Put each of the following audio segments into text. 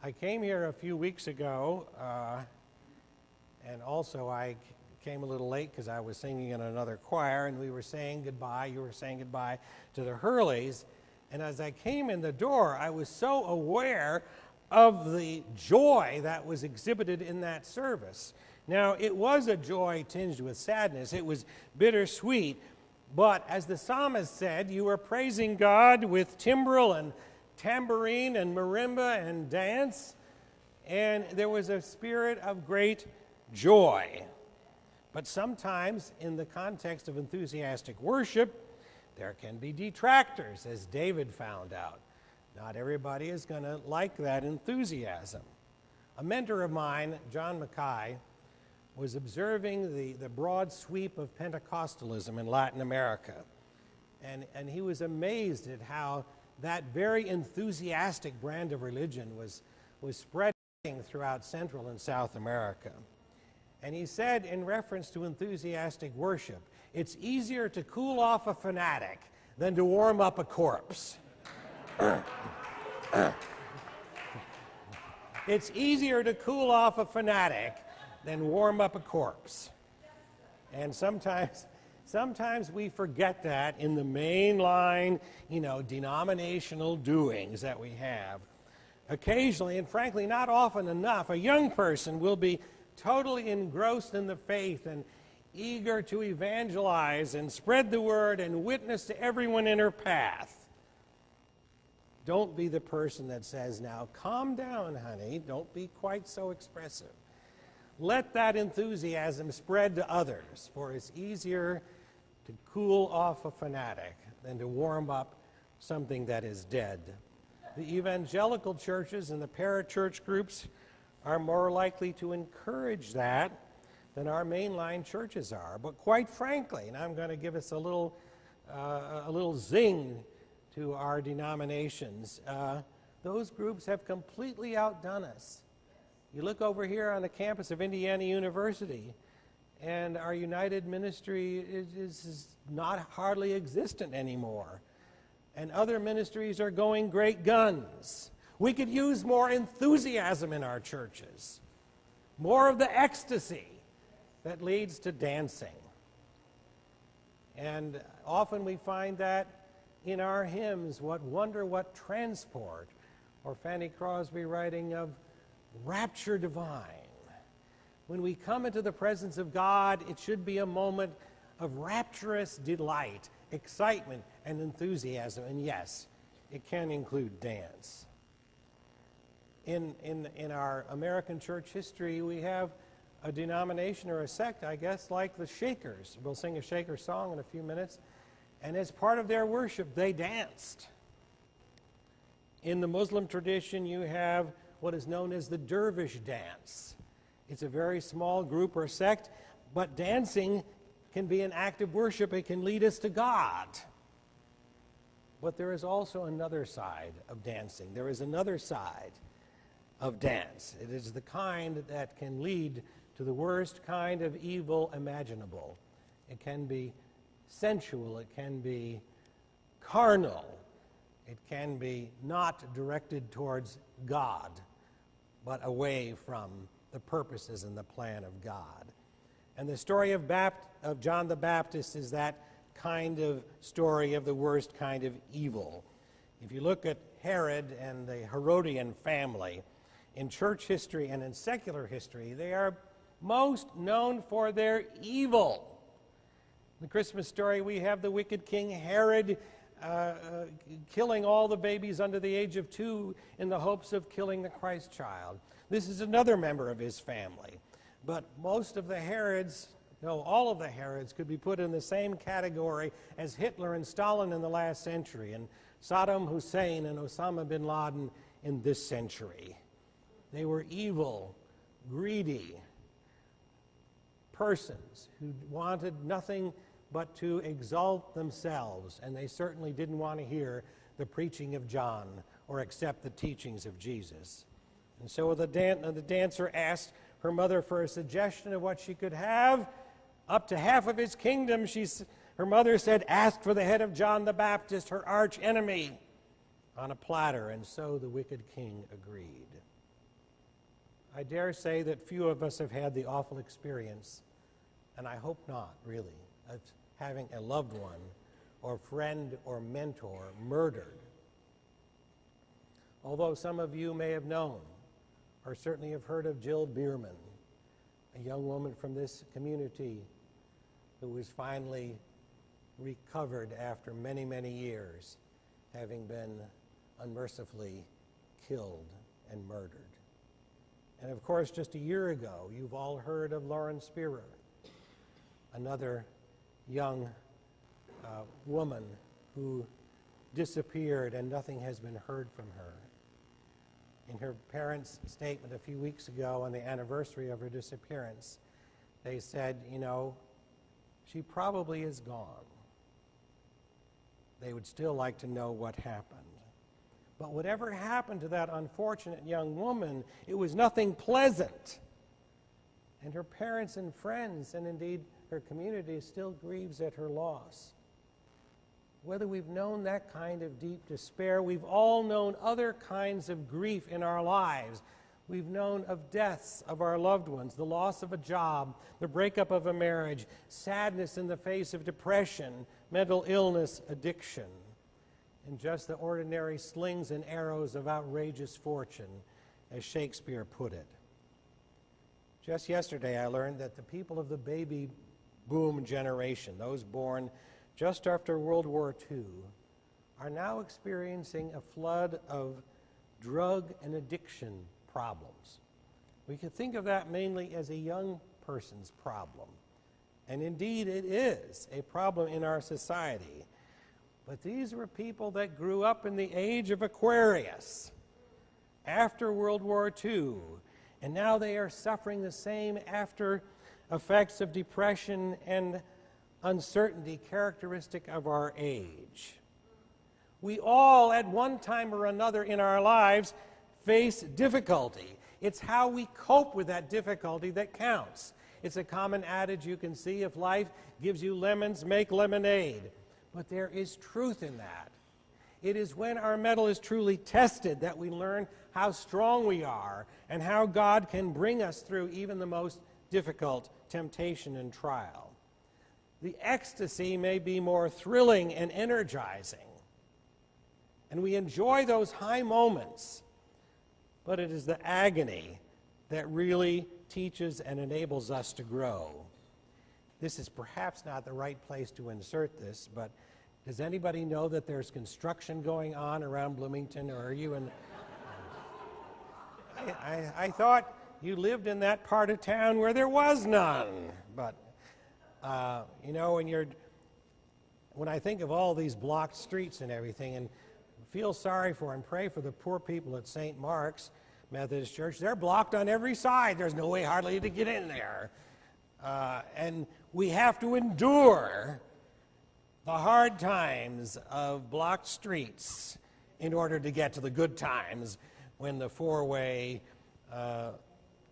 I came here a few weeks ago, and also I came a little late because I was singing in another choir, and we were saying goodbye. You were saying goodbye to the Hurleys. And as I came in the door, I was so aware of the joy that was exhibited in that service. Now, it was a joy tinged with sadness. It was bittersweet. But as the psalmist said, you were praising God with timbrel and tambourine and marimba and dance, and there was a spirit of great joy. But sometimes, in the context of enthusiastic worship, there can be detractors, as David found out. Not everybody is going to like that enthusiasm. A mentor of mine, John Mackay, was observing the broad sweep of Pentecostalism in Latin America. And he was amazed at how that very enthusiastic brand of religion was spreading throughout Central and South America. And he said, in reference to enthusiastic worship, it's easier to cool off a fanatic than to warm up a corpse. It's easier to cool off a fanatic than warm up a corpse. And sometimes we forget that in the mainline, denominational doings that we have. Occasionally, and frankly not often enough, a young person will be totally engrossed in the faith and eager to evangelize and spread the word and witness to everyone in her path. Don't be the person that says, now calm down, honey, don't be quite so expressive. Let that enthusiasm spread to others, for it's easier to cool off a fanatic than to warm up something that is dead. The evangelical churches and the parachurch groups are more likely to encourage that than our mainline churches are. But quite frankly, and I'm going to give us a little zing to our denominations, those groups have completely outdone us. You look over here on the campus of Indiana University, and our United Ministry is not hardly existent anymore. And other ministries are going great guns. We could use more enthusiasm in our churches, more of the ecstasy that leads to dancing. And often we find that in our hymns, what wonder, what transport, or Fanny Crosby writing of rapture divine. When we come into the presence of God, it should be a moment of rapturous delight, excitement, and enthusiasm. And yes, it can include dance. In our American church history, we have a denomination or a sect, I guess, like the Shakers. We'll sing a Shaker song in a few minutes. And as part of their worship, they danced. In the Muslim tradition, you have what is known as the dervish dance. It's a very small group or sect, but dancing can be an act of worship. It can lead us to God. But there is also another side of dancing. There is another side of dance. It is the kind that can lead to the worst kind of evil imaginable. It can be sensual, it can be carnal, it can be not directed towards God, but away from the purposes and the plan of God. And the story of John the Baptist is that kind of story of the worst kind of evil. If you look at Herod and the Herodian family, in church history and in secular history, they are most known for their evil. In the Christmas story, we have the wicked King Herod killing all the babies under the age of 2 in the hopes of killing the Christ child. This is another member of his family. But most of the Herods, no, all of the Herods could be put in the same category as Hitler and Stalin in the last century, and Saddam Hussein and Osama bin Laden in this century. They were evil, greedy persons who wanted nothing but to exalt themselves, and they certainly didn't want to hear the preaching of John or accept the teachings of Jesus. And so the dancer asked her mother for a suggestion of what she could have. Up to half of his kingdom, her mother said, ask for the head of John the Baptist, her arch enemy, on a platter, and so the wicked king agreed. I dare say that few of us have had the awful experience, and I hope not, really, of having a loved one or friend or mentor murdered. Although some of you may have known or certainly have heard of Jill Bierman, a young woman from this community who was finally recovered after many, many years, having been unmercifully killed and murdered. And of course, just a year ago, you've all heard of Lauren Spearer, another young woman who disappeared and nothing has been heard from her. In her parents' statement a few weeks ago on the anniversary of her disappearance, they said, you know, she probably is gone. They would still like to know what happened. But whatever happened to that unfortunate young woman, it was nothing pleasant. And her parents and friends, and indeed her community, still grieves at her loss. Whether we've known that kind of deep despair, we've all known other kinds of grief in our lives. We've known of deaths of our loved ones, the loss of a job, the breakup of a marriage, sadness in the face of depression, mental illness, addiction, and just the ordinary slings and arrows of outrageous fortune, as Shakespeare put it. Just yesterday I learned that the people of the baby boom generation, those born just after World War II, are now experiencing a flood of drug and addiction problems. We could think of that mainly as a young person's problem. And indeed it is a problem in our society. But these were people that grew up in the age of Aquarius, after World War II, and now they are suffering the same after effects of depression and uncertainty characteristic of our age. We all, at one time or another in our lives, face difficulty. It's how we cope with that difficulty that counts. It's a common adage you can see: if life gives you lemons, make lemonade. But there is truth in that. It is when our mettle is truly tested that we learn how strong we are and how God can bring us through even the most difficult temptation and trial. The ecstasy may be more thrilling and energizing, and we enjoy those high moments, but it is the agony that really teaches and enables us to grow. This is perhaps not the right place to insert this, but does anybody know that there's construction going on around Bloomington, or are you in... I thought you lived in that part of town where there was none, but you know, when I think of all these blocked streets and everything, and feel sorry for and pray for the poor people at St. Mark's Methodist Church, they're blocked on every side. There's no way hardly to get in there. And we have to endure the hard times of blocked streets in order to get to the good times when the four-way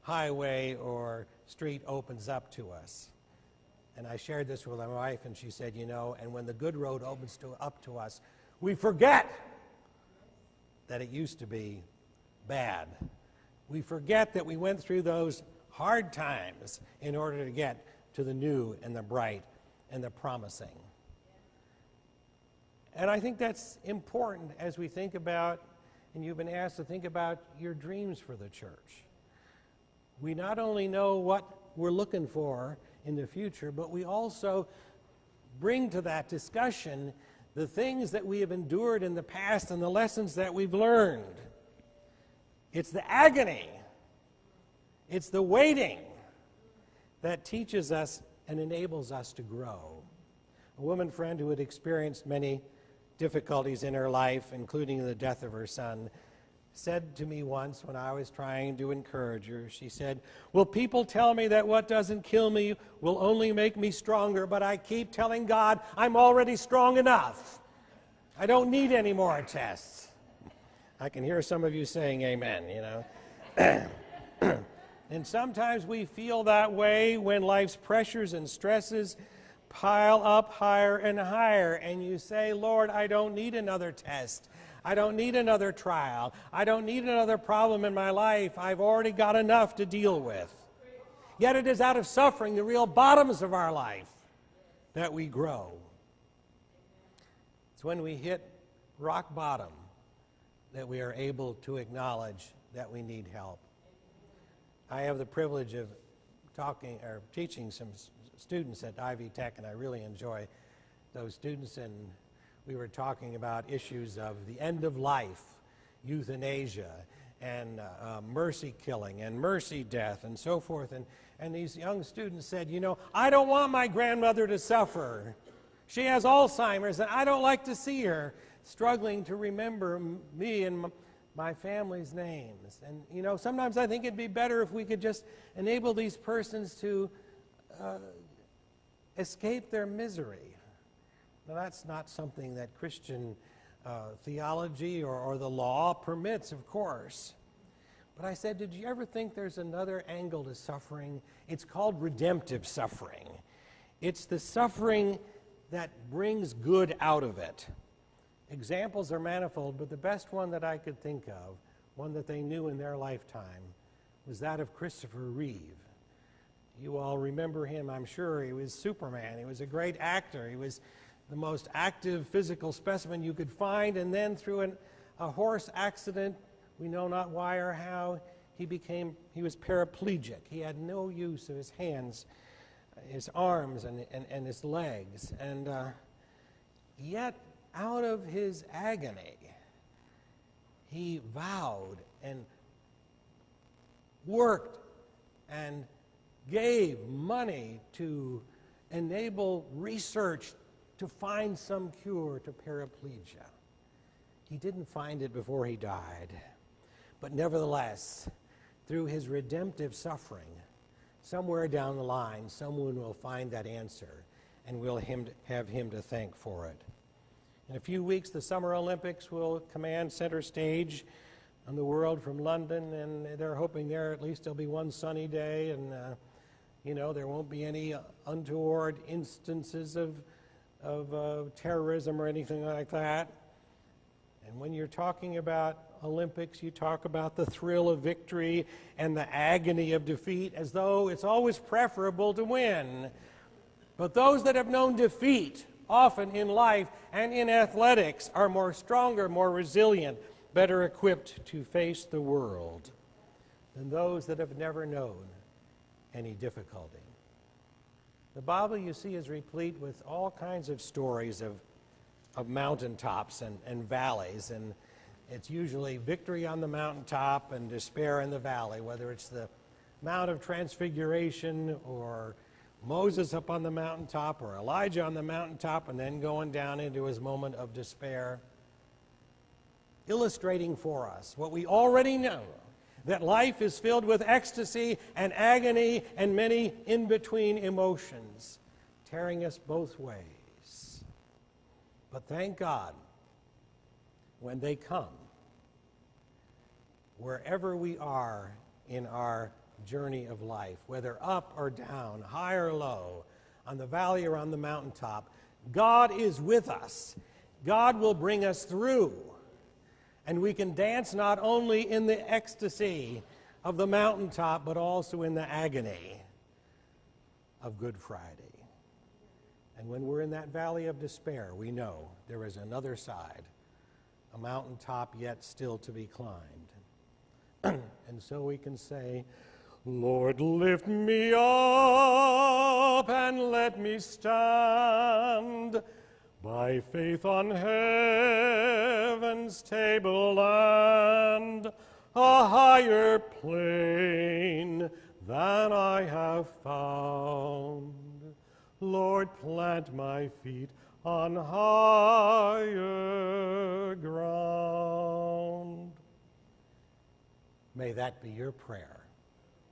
highway or street opens up to us. And I shared this with my wife, and she said, you know, and when the good road opens up to us, we forget that it used to be bad. We forget that we went through those hard times in order to get to the new and the bright and the promising. And I think that's important as we think about, and you've been asked to think about your dreams for the church. We not only know what we're looking for in the future, but we also bring to that discussion the things that we have endured in the past and the lessons that we've learned. It's the agony, it's the waiting that teaches us and enables us to grow. A woman friend who had experienced many difficulties in her life, including the death of her son, said to me once when I was trying to encourage her, she said, well, people tell me that what doesn't kill me will only make me stronger, but I keep telling God I'm already strong enough. I don't need any more tests. I can hear some of you saying amen, you know. And sometimes we feel that way when life's pressures and stresses pile up higher and higher, and you say, Lord, I don't need another test. I don't need another trial. I don't need another problem in my life. I've already got enough to deal with. Yet it is out of suffering, the real bottoms of our life, that we grow. It's when we hit rock bottom that we are able to acknowledge that we need help. I have the privilege of teaching some students at Ivy Tech, and I really enjoy those students. And we were talking about issues of the end of life, euthanasia, and mercy killing, and mercy death, and so forth. And these young students said, you know, I don't want my grandmother to suffer. She has Alzheimer's, and I don't like to see her struggling to remember me and my family's names. And, you know, sometimes I think it'd be better if we could just enable these persons to escape their misery. Now, that's not something that Christian theology or the law permits, of course. But I said, did you ever think there's another angle to suffering? It's called redemptive suffering. It's the suffering that brings good out of it. Examples are manifold, but the best one that I could think of, one that they knew in their lifetime, was that of Christopher Reeve. You all remember him, I'm sure. He was Superman. He was a great actor. He was the most active physical specimen you could find, and then through a horse accident, we know not why or how, he was paraplegic. He had no use of his hands, his arms, and his legs. And yet, out of his agony, he vowed and worked and gave money to enable research to find some cure to paraplegia. He didn't find it before he died. But nevertheless, through his redemptive suffering, somewhere down the line, someone will find that answer, and we'll have him to thank for it. In a few weeks, the Summer Olympics will command center stage on the world from London, and they're hoping there at least there'll be one sunny day, and there won't be any untoward instances of terrorism or anything like that. And when you're talking about Olympics, you talk about the thrill of victory and the agony of defeat, as though it's always preferable to win. But those that have known defeat often in life and in athletics are more stronger, more resilient, better equipped to face the world than those that have never known any difficulty. The Bible, you see, is replete with all kinds of stories of mountaintops and valleys, and it's usually victory on the mountaintop and despair in the valley, whether it's the Mount of Transfiguration or Moses up on the mountaintop or Elijah on the mountaintop and then going down into his moment of despair, illustrating for us what we already know, that life is filled with ecstasy and agony and many in-between emotions, tearing us both ways. But thank God, when they come, wherever we are in our journey of life, whether up or down, high or low, on the valley or on the mountaintop, God is with us. God will bring us through. And we can dance not only in the ecstasy of the mountaintop, but also in the agony of Good Friday. And when we're in that valley of despair, we know there is another side, a mountaintop yet still to be climbed. And so we can say, Lord, lift me up and let me stand by faith on heaven's tableland, a higher plane than I have found. Lord, plant my feet on higher ground. May that be your prayer,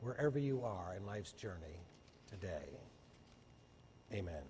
wherever you are in life's journey today. Amen.